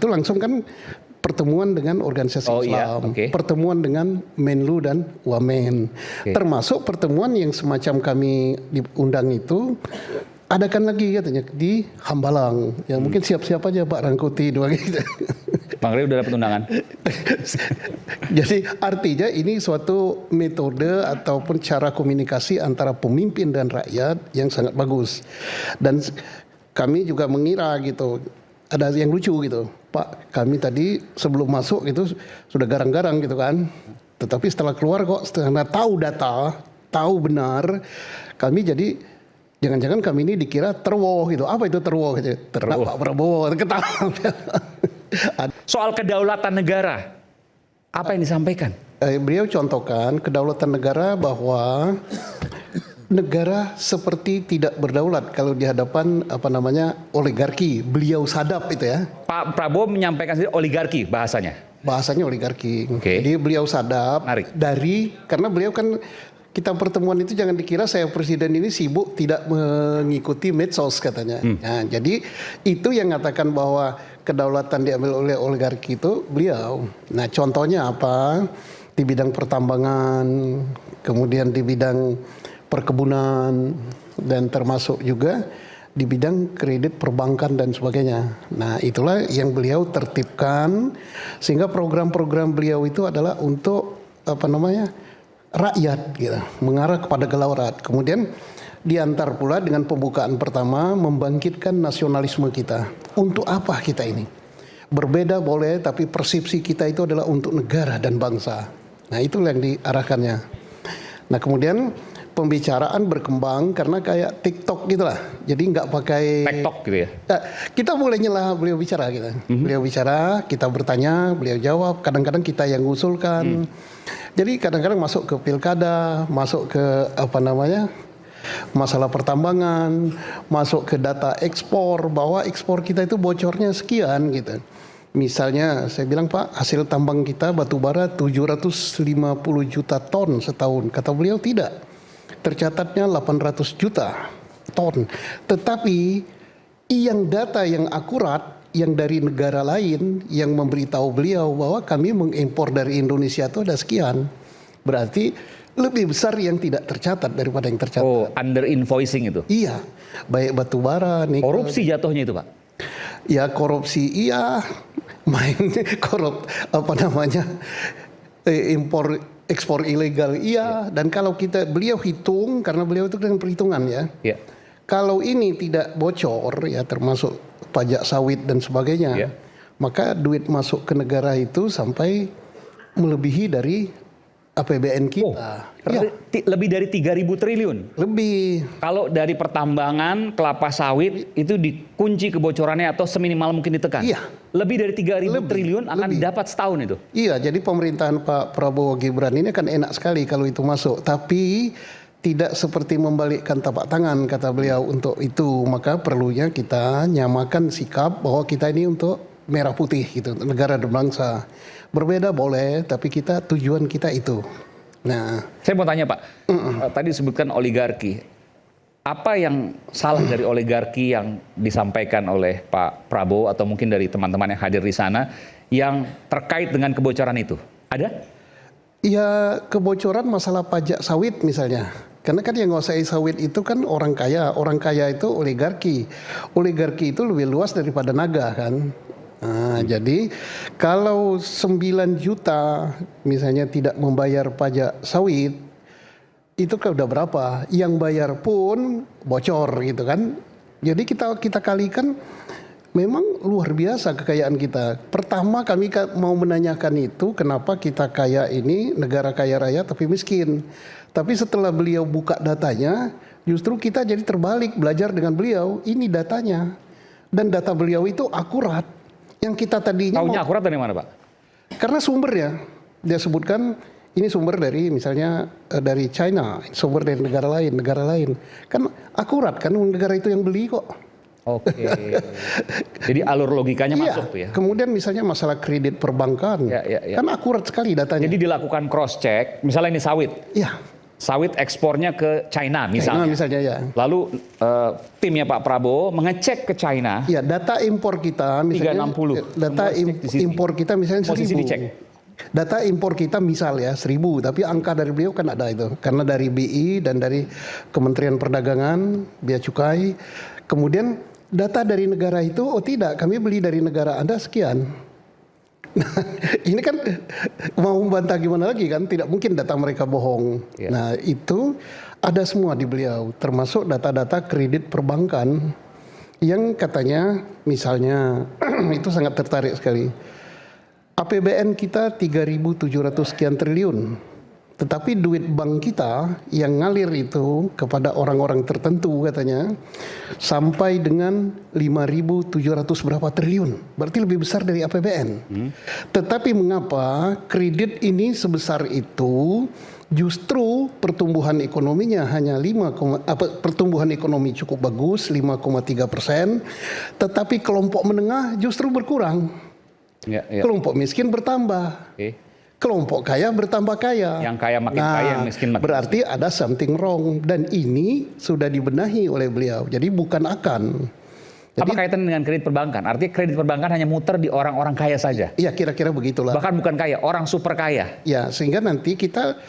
itu langsung kan pertemuan dengan organisasi Islam, pertemuan dengan Menlu dan Wamen, termasuk pertemuan yang semacam kami diundang itu adakan lagi katanya di Hambalang. Ya mungkin siap-siap aja Pak Rangkuti dua gitu. Bang Ray udah dapat undangan. Jadi artinya ini suatu metode ataupun cara komunikasi antara pemimpin dan rakyat yang sangat bagus. Dan kami juga mengira gitu, ada yang lucu gitu. Pak, kami tadi sebelum masuk itu sudah garang-garang gitu kan. Tetapi setelah keluar kok setelah tahu data, tahu benar, kami jadi jangan-jangan kami ini dikira terwoh gitu. Apa itu terwoh gitu? Ternak Pak Prabowo, ketawa. Soal kedaulatan negara, apa yang disampaikan? Beliau contohkan kedaulatan negara bahwa negara seperti tidak berdaulat kalau di hadapan oligarki. Beliau sadap itu ya. Pak Prabowo menyampaikan sendiri oligarki bahasanya. Bahasanya oligarki. Jadi beliau sadap karena beliau kan kita pertemuan itu jangan dikira saya presiden ini sibuk tidak mengikuti medsos katanya. Nah, jadi itu yang mengatakan bahwa kedaulatan diambil oleh oligarki itu beliau. Nah, contohnya apa? Di bidang pertambangan, kemudian di bidang perkebunan, dan termasuk juga di bidang kredit perbankan dan sebagainya. Nah, itulah yang beliau tertibkan sehingga program-program beliau itu adalah untuk rakyat gitu, mengarah kepada gelaurat. Kemudian diantar pula dengan pembukaan pertama membangkitkan nasionalisme kita. Untuk apa kita ini? Berbeda boleh, tapi persepsi kita itu adalah untuk negara dan bangsa. Nah, itulah yang diarahkannya. Nah, kemudian pembicaraan berkembang karena kayak TikTok gitulah. Jadi nggak pakai TikTok gitu ya. Nah, kita boleh nyela beliau bicara gitu. Beliau bicara, kita bertanya, beliau jawab. Kadang-kadang kita yang ngusulkan. Jadi kadang-kadang masuk ke pilkada, masuk ke masalah pertambangan, masuk ke data ekspor, bahwa ekspor kita itu bocornya sekian gitu. Misalnya saya bilang Pak, hasil tambang kita batubara 750 juta ton setahun. Kata beliau tidak. Tercatatnya 800 juta ton. Tetapi yang data yang akurat yang dari negara lain yang memberitahu beliau bahwa kami mengimpor dari Indonesia itu ada sekian. Berarti lebih besar yang tidak tercatat daripada yang tercatat. Oh, under invoicing itu? Iya, baik batubara, nikel. Korupsi jatuhnya itu Pak? Ya korupsi iya, main impor ekspor ilegal iya. Dan kalau beliau hitung, karena beliau itu dengan perhitungan ya. Kalau ini tidak bocor ya termasuk pajak sawit dan sebagainya, maka duit masuk ke negara itu sampai melebihi dari APBN kita. Lebih dari 3.000 triliun? Lebih. Kalau dari pertambangan, kelapa sawit itu dikunci kebocorannya atau seminimal mungkin ditekan? Iya. Lebih dari 3.000 triliun akan dapat setahun itu? Iya, jadi pemerintahan Pak Prabowo Gibran ini kan enak sekali kalau itu masuk. Tapi tidak seperti membalikkan tapak tangan kata beliau untuk itu. Maka perlunya kita nyamakan sikap bahwa kita ini untuk merah putih gitu, negara dan bangsa. Berbeda boleh, tapi tujuan kita itu. Nah, saya mau tanya Pak, tadi disebutkan oligarki. Apa yang salah dari oligarki yang disampaikan oleh Pak Prabowo atau mungkin dari teman-teman yang hadir di sana yang terkait dengan kebocoran itu? Ada? Ya kebocoran masalah pajak sawit misalnya. Karena kan yang menguasai sawit itu kan orang kaya itu oligarki. Oligarki itu lebih luas daripada naga kan. Nah, jadi kalau 9 juta misalnya tidak membayar pajak sawit, itu kan udah berapa? Yang bayar pun bocor gitu kan. Jadi kita kalikan memang luar biasa kekayaan kita. Pertama kami mau menanyakan itu kenapa kita kaya ini, negara kaya raya tapi miskin. Tapi setelah beliau buka datanya, justru kita jadi terbalik belajar dengan beliau. Ini datanya. Dan data beliau itu akurat. Yang kita tadinya tahunya akurat dari mana Pak? Karena sumbernya dia sebutkan ini sumber dari misalnya dari China, sumber dari negara lain kan akurat kan negara itu yang beli kok. Oke. Jadi alur logikanya masuk tuh ya. Kemudian misalnya masalah kredit perbankan kan akurat sekali datanya. Jadi dilakukan cross check, misalnya ini sawit. Iya. sawit ekspornya ke China misalnya. China misalnya ya. Lalu timnya Pak Prabowo mengecek ke China. Ya, data impor kita misalnya 360. data impor kita misalnya 1.000. Dicek. Data impor kita misal ya 1.000, tapi angka dari beliau kan ada itu. Karena dari BI dan dari Kementerian Perdagangan, Bea Cukai. Kemudian data dari negara itu, oh tidak, kami beli dari negara Anda sekian. Nah, ini kan mau membantah gimana lagi kan? Tidak mungkin data mereka bohong. Ya. Nah, itu ada semua di beliau, termasuk data-data kredit perbankan yang katanya misalnya itu sangat tertarik sekali. APBN kita 3.700 sekian triliun. Tetapi duit bank kita yang ngalir itu kepada orang-orang tertentu katanya sampai dengan 5.700 berapa triliun. Berarti lebih besar dari APBN. Tetapi mengapa kredit ini sebesar itu, justru pertumbuhan ekonominya hanya pertumbuhan ekonomi cukup bagus 5,3%, tetapi kelompok menengah justru berkurang. Ya. Kelompok miskin bertambah. Kelompok kaya bertambah kaya. Yang kaya makin kaya, yang miskin makin berarti ada something wrong, dan ini sudah dibenahi oleh beliau. Jadi bukan akan. Jadi, apa kaitan dengan kredit perbankan? Artinya kredit perbankan hanya muter di orang-orang kaya saja. Iya, kira-kira begitulah. Bahkan bukan kaya, orang super kaya. Ya, sehingga nanti kita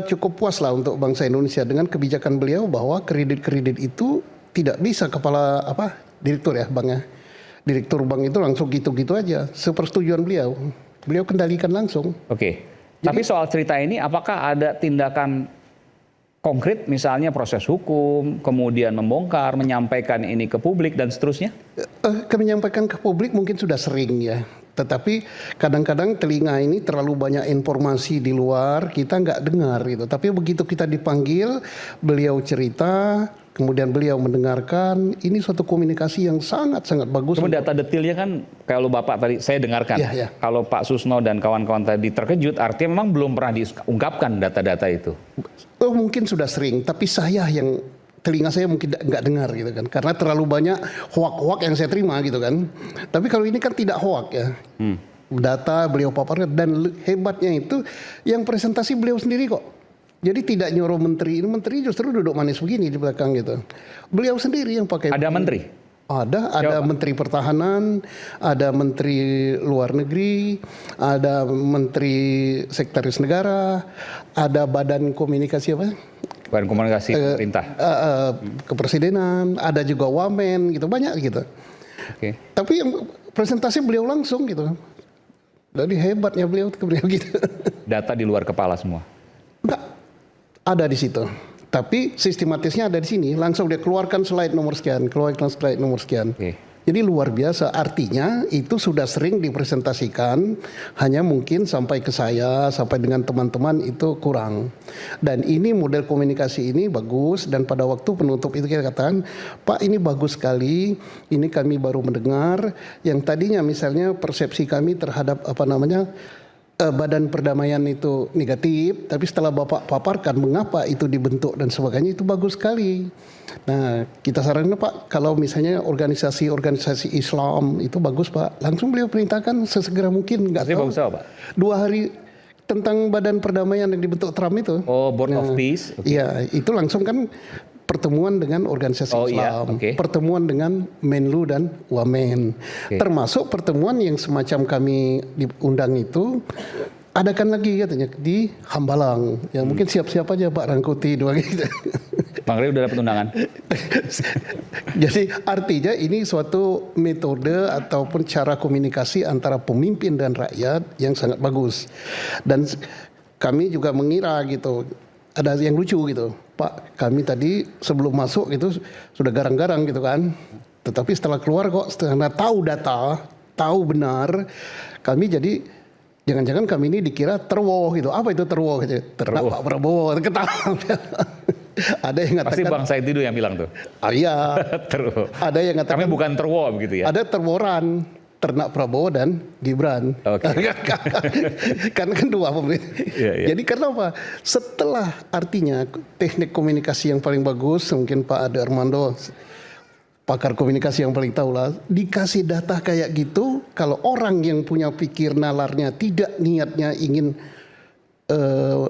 cukup puas lah untuk bangsa Indonesia dengan kebijakan beliau bahwa kredit-kredit itu tidak bisa kepala direktur ya banknya. Direktur bank itu langsung gitu-gitu aja. Sepersetujuan beliau. Beliau kendalikan langsung. Oke. Tapi soal cerita ini, apakah ada tindakan konkret, misalnya proses hukum, kemudian membongkar, menyampaikan ini ke publik dan seterusnya? Menyampaikan ke publik mungkin sudah sering ya. Tetapi kadang-kadang telinga ini terlalu banyak informasi di luar, kita nggak dengar gitu. Tapi begitu kita dipanggil, beliau cerita, kemudian beliau mendengarkan, ini suatu komunikasi yang sangat-sangat bagus. Cuma data detailnya kan, kalau Bapak tadi saya dengarkan, kalau Pak Susno dan kawan-kawan tadi terkejut, artinya memang belum pernah diungkapkan data-data itu. Oh, mungkin sudah sering, tapi saya yang telinga saya mungkin nggak dengar gitu kan, karena terlalu banyak hoak-hoak yang saya terima gitu kan. Tapi kalau ini kan tidak hoak ya. Data beliau paparkan, dan hebatnya itu yang presentasi beliau sendiri kok. Jadi tidak nyuruh menteri, ini menteri justru duduk manis begini di belakang gitu. Beliau sendiri yang pakai. Ada menteri? Ada menteri pertahanan, ada menteri luar negeri, ada menteri sekretaris negara, ada badan komunikasi apa? Badan komunikasi pemerintah. Kepresidenan, ada juga wamen gitu, banyak gitu. Oke. Tapi yang presentasi beliau langsung gitu. Jadi hebatnya beliau gitu. Data di luar kepala semua? Enggak. Ada di situ, tapi sistematisnya ada di sini. Langsung dia keluarkan slide nomor sekian, keluarkan slide nomor sekian. Jadi luar biasa. Artinya itu sudah sering dipresentasikan, hanya mungkin sampai ke saya, sampai dengan teman-teman itu kurang. Dan ini model komunikasi ini bagus. Dan pada waktu penutup itu kita katakan, Pak ini bagus sekali. Ini kami baru mendengar. Yang tadinya misalnya persepsi kami terhadap Badan Perdamaian itu negatif, tapi setelah Bapak paparkan mengapa itu dibentuk dan sebagainya, itu bagus sekali. Nah, kita sarankan Pak, kalau misalnya organisasi-organisasi Islam itu bagus Pak, langsung beliau perintahkan sesegera mungkin. Nggak tahu. Bagus apa Pak? 2 hari tentang Badan Perdamaian yang dibentuk Trump itu. Oh, Board of Peace. Iya, itu langsung kan pertemuan dengan organisasi Islam, pertemuan dengan Menlu dan Wamen, termasuk pertemuan yang semacam kami diundang itu, adakan lagi katanya di Hambalang. Ya mungkin siap-siap aja Pak Rangkuti dua gitu. Bang Rey udah dapat undangan. Jadi artinya ini suatu metode ataupun cara komunikasi antara pemimpin dan rakyat yang sangat bagus. Dan kami juga mengira gitu, ada yang lucu gitu. Pak, kami tadi sebelum masuk itu sudah garang-garang gitu kan. Tetapi setelah keluar kok, setelah tahu data, tahu benar, kami jadi jangan-jangan kami ini dikira terwoh gitu. Apa itu terwoh? Ternak Pak Prabowo, ketawa. Ada yang mengatakan. Pasti Bang Said itu yang bilang tuh. Iya. Terwoh. Ada yang mengatakan. Kami bukan terwoh begitu ya. Ada terworan. Ternak Prabowo dan Gibran. Karena kan dua pemerintah. Jadi karena apa? Setelah artinya teknik komunikasi yang paling bagus, mungkin Pak Ade Armando, pakar komunikasi yang paling tahu lah, dikasih data kayak gitu, kalau orang yang punya pikir nalarnya tidak niatnya ingin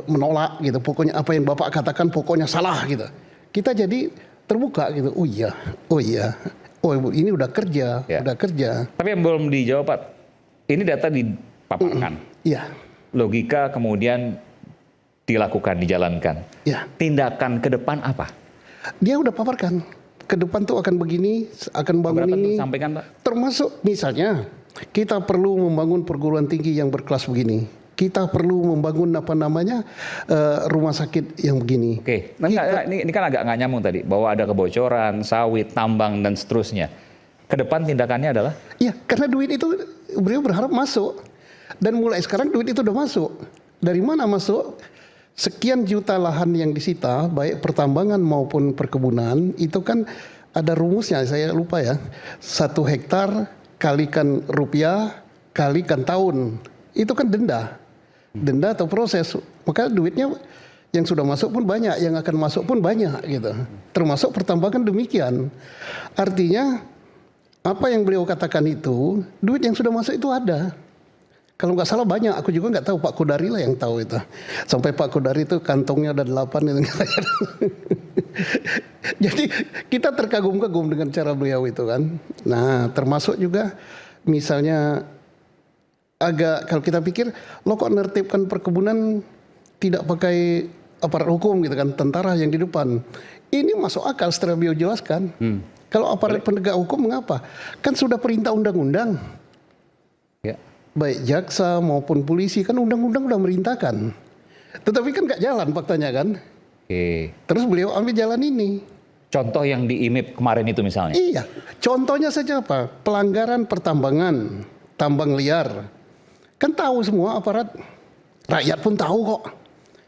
menolak gitu. Pokoknya apa yang Bapak katakan pokoknya salah gitu. Kita jadi terbuka gitu. Oh iya, oh iya. Oh ini udah kerja, udah kerja. Tapi yang belum dijawab Pak, ini data dipaparkan. Iya. Logika kemudian dilakukan, dijalankan. Iya. Tindakan ke depan apa? Dia udah paparkan. Ke depan tuh akan begini, akan bangun Keberatan ini. disampaikan Pak? Termasuk misalnya kita perlu membangun perguruan tinggi yang berkelas begini. Kita perlu membangun rumah sakit yang begini. Oke, ini kan agak nggak nyambung tadi bahwa ada kebocoran, sawit, tambang dan seterusnya. Ke depan tindakannya adalah? Iya, karena duit itu beliau berharap masuk dan mulai sekarang duit itu udah masuk. Dari mana masuk? Sekian juta lahan yang disita, baik pertambangan maupun perkebunan, itu kan ada rumusnya. Saya lupa ya. 1 hektar kalikan rupiah kalikan tahun, itu kan denda atau proses, maka duitnya yang sudah masuk pun banyak, yang akan masuk pun banyak gitu. Termasuk pertambangan demikian. Artinya apa yang beliau katakan itu, duit yang sudah masuk itu ada. Kalau nggak salah banyak, aku juga nggak tahu, Pak Kodari lah yang tahu itu. Sampai Pak Kodari itu kantongnya ada 8 itu. Jadi kita terkagum-kagum dengan cara beliau itu kan. Nah termasuk juga misalnya agak kalau kita pikir lo kok nertibkan perkebunan tidak pakai aparat hukum gitu kan, tentara yang di depan. Ini masuk akal setelah beliau jelaskan. Kalau aparat penegak hukum mengapa? Kan sudah perintah undang-undang. Ya. Baik jaksa maupun polisi kan undang-undang udah merintahkan. Tetapi kan nggak jalan faktanya kan. Oke. Terus beliau ambil jalan ini. Contoh yang di IMIP kemarin itu misalnya? Iya. Contohnya saja apa? Pelanggaran pertambangan, tambang liar. Kan tahu semua aparat, rakyat pun tahu kok.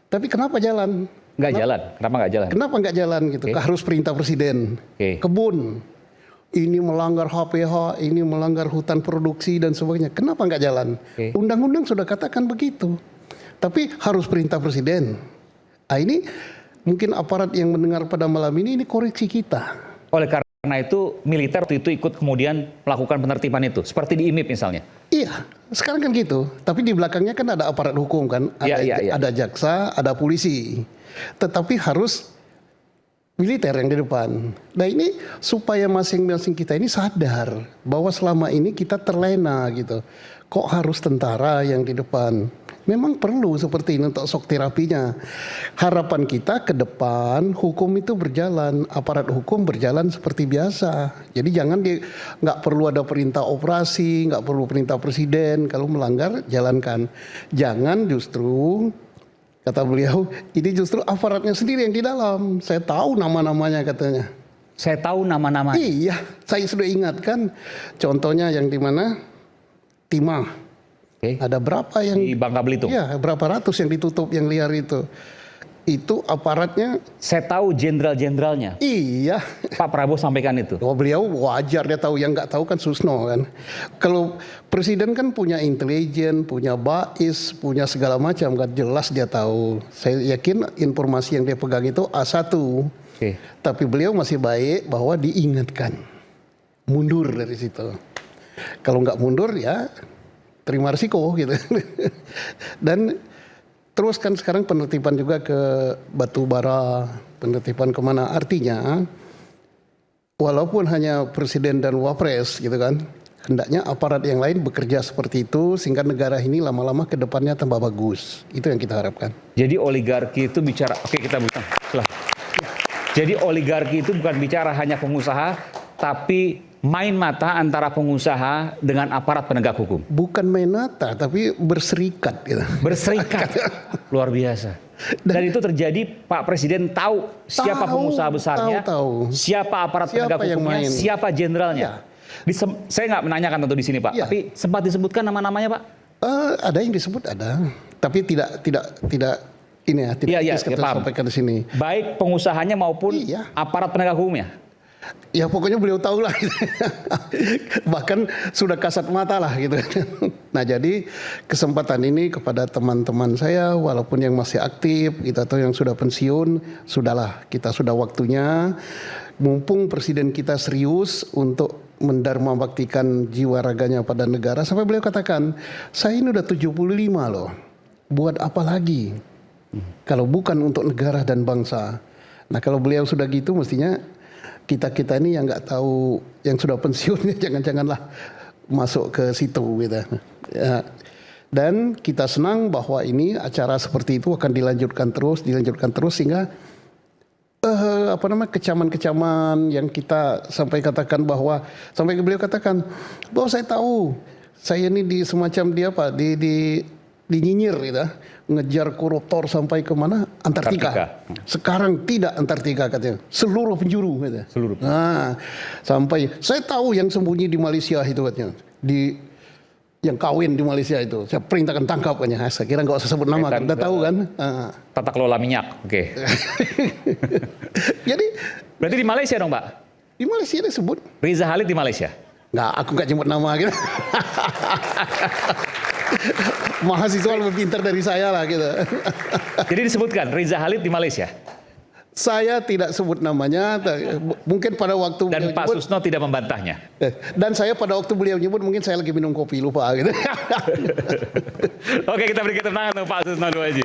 Tapi kenapa jalan? Nggak jalan. Kenapa nggak jalan? Kenapa nggak jalan gitu? Harus perintah presiden. Kebun, ini melanggar HPH, ini melanggar hutan produksi dan sebagainya. Kenapa nggak jalan? Undang-undang sudah katakan begitu. Tapi harus perintah presiden. Nah, ini mungkin aparat yang mendengar pada malam ini koreksi kita. Oleh karena itu militer waktu itu ikut kemudian melakukan penertiban itu, seperti di IMIP misalnya. Iya, sekarang kan gitu. Tapi di belakangnya kan ada aparat hukum kan, ada jaksa, ada polisi. Tetapi harus militer yang di depan. Nah ini supaya masing-masing kita ini sadar bahwa selama ini kita terlena gitu. Kok harus tentara yang di depan? Memang perlu seperti ini untuk shock terapinya. Harapan kita ke depan hukum itu berjalan, aparat hukum berjalan seperti biasa. Jadi jangan nggak perlu ada perintah operasi, nggak perlu perintah presiden. Kalau melanggar jalankan. Jangan justru kata beliau, ini justru aparatnya sendiri yang di dalam. Saya tahu nama-namanya katanya. Saya tahu nama-namanya. Iya, saya sudah ingatkan. Contohnya yang di mana? Timah. Ada berapa yang di Bangka Belitung? Iya, berapa ratus yang ditutup yang liar itu. Itu aparatnya. Saya tahu jenderal-jenderalnya. Iya. Pak Prabowo sampaikan itu. Oh, beliau wajar dia tahu, yang nggak tahu kan Susno kan. Kalau presiden kan punya intelijen, punya bais, punya segala macam kan, jelas dia tahu. Saya yakin informasi yang dia pegang itu A1. Tapi beliau masih baik bahwa diingatkan. Mundur dari situ. Kalau nggak mundur ya terima risiko gitu. Dan terus kan sekarang penertiban juga ke batu bara, penertiban kemana. Artinya walaupun hanya presiden dan wapres gitu kan, hendaknya aparat yang lain bekerja seperti itu sehingga negara ini lama-lama ke depannya tambah bagus. Itu yang kita harapkan. Jadi oligarki itu bicara, oke kita buka. Jadi oligarki itu bukan bicara hanya pengusaha, tapi main mata antara pengusaha dengan aparat penegak hukum. Bukan main mata, tapi berserikat gitu. Berserikat. Luar biasa. Dan itu terjadi, Pak Presiden tahu siapa pengusaha besarnya, siapa aparat penegak hukumnya, siapa jenderalnya. Saya nggak menanyakan tentu di sini Pak, tapi sempat disebutkan nama-namanya Pak? Ada yang disebut ada, tapi tidak ini ya, tidak kita sampaikan di sini. Baik pengusahanya maupun aparat penegak hukumnya. Ya pokoknya beliau tahu lah gitu. Bahkan sudah kasat mata lah gitu. Nah jadi kesempatan ini kepada teman-teman saya walaupun yang masih aktif gitu, atau yang sudah pensiun, sudahlah kita sudah waktunya. Mumpung presiden kita serius untuk mendharma baktikan jiwa raganya pada negara. Sampai beliau katakan, saya ini udah 75 loh. buat apa lagi kalau bukan untuk negara dan bangsa. Nah kalau beliau sudah gitu mestinya kita ini yang nggak tahu, yang sudah pensiunnya jangan-janganlah masuk ke situ gitu. Ya. Dan kita senang bahwa ini acara seperti itu akan dilanjutkan terus sehingga kecaman-kecaman yang kita sampai katakan bahwa sampai beliau katakan bahwa saya tahu saya ini di semacam dinyinyir gitu, ngejar koruptor sampai ke mana? Antartika. Sekarang tidak Antartika katanya, seluruh penjuru gitu. Nah, sampai saya tahu yang sembunyi di Malaysia itu katanya, yang kawin di Malaysia itu, saya perintahkan tangkap katanya. Saya kira nggak usah sebut nama, kan udah tahu kan. Tata kelola minyak, oke. Jadi berarti di Malaysia dong, Pak? Di Malaysia disebut. Riza Khalid di Malaysia? Nggak, aku nggak nyebut nama gitu. Mahasiswa lebih pintar dari saya lah gitu. Jadi disebutkan Riza Khalid di Malaysia? Saya tidak sebut namanya, mungkin pada waktu dan Pak Susno tidak membantahnya. Dan saya pada waktu beliau nyebut mungkin saya lagi minum kopi, lupa gitu. Oke, kita beri tepuk tangan untuk Pak Susno Nuwaji.